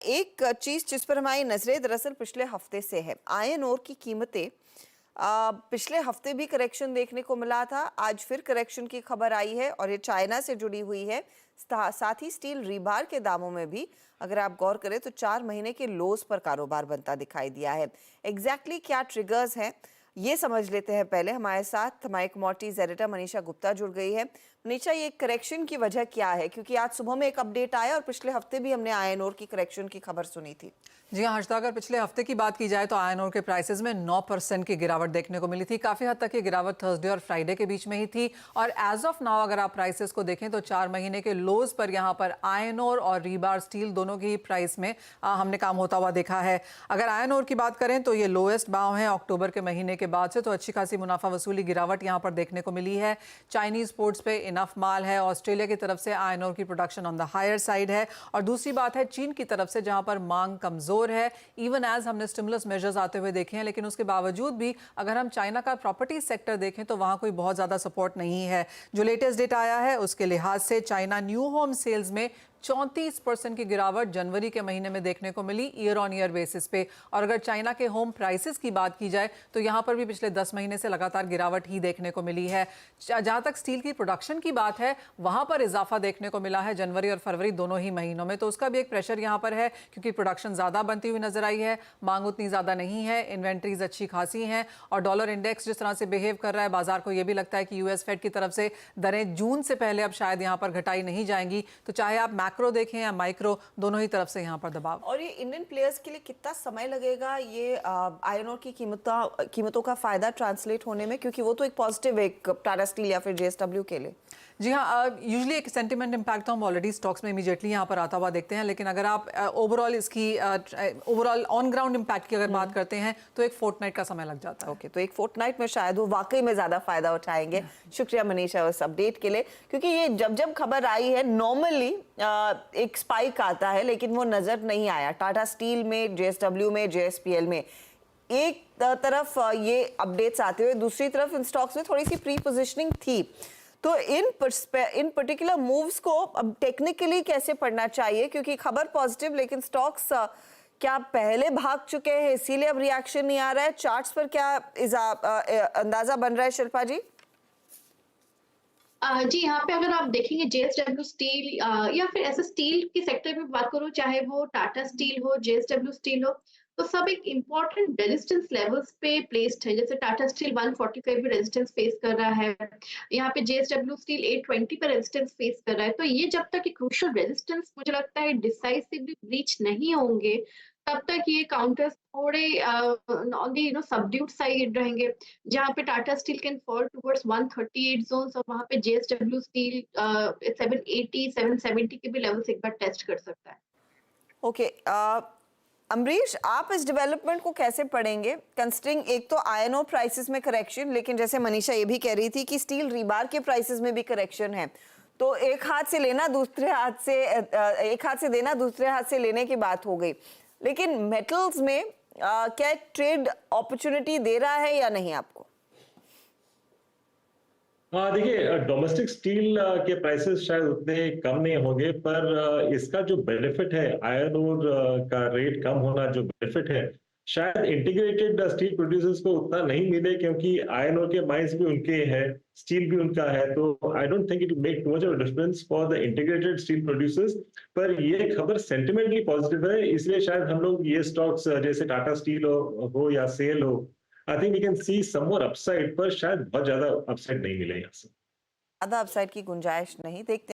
एक चीज जिस पर हमारी नजरें दरअसल पिछले हफ्ते से है, आयरन ओर की कीमतें पिछले हफ्ते भी करेक्शन देखने को मिला था। आज फिर करेक्शन की खबर आई है और ये चाइना से जुड़ी हुई है। साथ ही स्टील रीबार के दामों में भी अगर आप गौर करें तो 4 महीने के लोज पर कारोबार बनता दिखाई दिया है। एग्जैक्टली क्या ट्रिगर्स हैं ये समझ लेते हैं। पहले हमारे साथ हमारे कमोडिटीज एडिटर मनीषा गुप्ता जुड़ गई है। मनीषा, ये करेक्शन की वजह क्या है? क्योंकि आज सुबह में एक अपडेट आया और पिछले हफ्ते भी हमने आयरन ओर की करेक्शन की खबर सुनी थी। जी हाँ हर्षदा, अगर पिछले हफ्ते की बात की जाए तो आयरन ओर के प्राइसेस में 9% की गिरावट देखने को मिली थी। काफी हद तक ये गिरावट थर्सडे और फ्राइडे के बीच में ही थी और एज ऑफ नाउ अगर आप प्राइसेस को देखें तो 4 महीने के लोज पर यहाँ पर आयरन ओर और रीबार स्टील दोनों की ही प्राइस में हमने काम होता हुआ देखा है। अगर आयरन ओर की बात करें तो ये लोएस्ट भाव है अक्टूबर के महीने के बाद से, तो अच्छी खासी मुनाफा वसूली गिरावट यहाँ पर देखने को मिली है। चाइनीज पोर्ट्स पे इनफ माल है। ऑस्ट्रेलिया की तरफ से आयरन ओर की production on the higher side है और दूसरी बात है चीन की तरफ से जहां पर मांग कमजोर है। इवन एज हमने स्टिमुलस मेजर्स आते हुए देखे हैं, लेकिन उसके बावजूद भी अगर हम चाइना का प्रॉपर्टी सेक्टर देखें तो वहां कोई बहुत ज्यादा सपोर्ट नहीं है। जो लेटेस्ट डेटा आया है उसके लिहाज से चाइना न्यू होम सेल्स में 34% की गिरावट जनवरी के महीने में देखने को मिली ईयर ऑन ईयर बेसिस पे। और अगर चाइना के होम प्राइसेस की बात की जाए तो यहां पर भी पिछले 10 महीने से लगातार गिरावट ही देखने को मिली है। जहां तक स्टील की प्रोडक्शन की बात है वहां पर इजाफा देखने को मिला है जनवरी और फरवरी दोनों ही महीनों में, तो उसका भी एक प्रेशर यहां पर है क्योंकि प्रोडक्शन ज्यादा बनती हुई नजर आई है, मांग उतनी ज्यादा नहीं है, इन्वेंट्रीज अच्छी खासी हैं और डॉलर इंडेक्स जिस तरह से बिहेव कर रहा है बाजार को यह भी लगता है कि यूएस फेड की तरफ से दरें जून से पहले अब शायद यहां पर घटाई नहीं जाएंगी। तो चाहे आप मैक्रो देखें या माइक्रो, दोनों ही तरफ से यहाँ पर दबाव। और ये इंडियन प्लेयर्स के लिए कितना समय लगेगा ये आयरन ओर की कीमतों का फायदा ट्रांसलेट होने में, क्योंकि वो तो एक पॉजिटिव एक टाटा स्टील या फिर जेएसडब्ल्यू के लिए। जी हाँ, यूजुअली एक सेंटिमेंट इम्पैक्ट तो हम ऑलरेडी स्टॉक्स में इमीडिएटली यहाँ पर आता हुआ देखते हैं, लेकिन अगर आप ओवरऑल इसकी ओवरऑल ऑन ग्राउंड इम्पैक्ट की अगर बात करते हैं तो एक फोर्टनाइट का समय लग जाता है। ओके, तो एक फोर्टनाइट में शायद वो वाकई में ज्यादा फायदा उठाएंगे। शुक्रिया मनीषा उस अपडेट के लिए, क्योंकि ये जब जब खबर आई है नॉर्मली एक स्पाइक आता है लेकिन वो नजर नहीं आया टाटा स्टील में, जेएसडब्ल्यू में, जेएसपीएल में। एक तरफ ये अपडेट्स आते हुए दूसरी तरफ इन स्टॉक्स में थोड़ी सी प्री पोजिशनिंग थी। तो इन पर्टिकुलर मूव्स को अब टेक्निकली कैसे पढ़ना चाहिए, क्योंकि खबर पॉजिटिव लेकिन स्टॉक्स क्या पहले भाग चुके हैं इसीलिए अब रिएक्शन नहीं आ रहा है? चार्ट्स पर क्या अंदाजा बन रहा है शिल्पा जी? जी, यहाँ पे अगर आप देखेंगे जेएसडब्ल्यू स्टील या फिर ऐसे स्टील के सेक्टर में बात करूँ, चाहे वो टाटा स्टील हो, जेएसडब्ल्यू स्टील हो, तो सब एक इम्पोर्टेंट रेजिस्टेंस लेवल्स पे प्लेस्ड है। जैसे टाटा स्टील 145 पे रेजिस्टेंस फेस कर रहा है, यहाँ पे जेएसडब्ल्यू स्टील 820 पे रेजिस्टेंस फेस कर रहा है। तो ये जब तक ये क्रूशियल रेजिस्टेंस मुझे लगता है डिसाइसिवली ब्रीच नहीं होंगे, तब तक ये काउंटर्स थोड़े ऑन द सबड्यूड साइड रहेंगे, जहाँ पे Tata steel can fall towards 138 zones और वहाँ पे जेएसडब्ल्यू स्टील 780 770 के भी लेवल्स एक बार टेस्ट कर सकता है। ओके, अमरीश, आप इस डेवलपमेंट को कैसे पढ़ेंगे, कंसिडरिंग एक तो आयरन ओर प्राइसेस में करेक्शन, लेकिन जैसे मनीषा ये भी कह रही थी कि स्टील रीबार के प्राइसेस में भी करेक्शन है, तो एक हाथ से लेना दूसरे हाथ से एक हाथ से देना दूसरे हाथ से लेने की बात हो गई। लेकिन मेटल्स में क्या ट्रेड अपॉर्चुनिटी दे रहा है या नहीं आपको? हाँ, देखिए डोमेस्टिक स्टील के प्राइसेस शायद उतने कम नहीं होंगे, पर इसका जो बेनिफिट है आयरन ओर का रेट कम होना, जो बेनिफिट है शायद इंटीग्रेटेड स्टील प्रोड्यूसर्स को उतना नहीं मिले, क्योंकि आयरन ओर के माइंस भी उनके हैं, स्टील भी उनका है। तो I don't think it will make too much of difference for the integrated steel producers. पर ये खबर सेंटिमेंटली पॉजिटिव है, इसलिए शायद हम लोग ये स्टॉक्स जैसे टाटा स्टील हो या सेल हो, I think we can see some more upside, पर शायद बहुत ज्यादा अपसाइड नहीं मिले यहाँ से। ज्यादा अपसाइड की गुंजाइश नहीं देखते।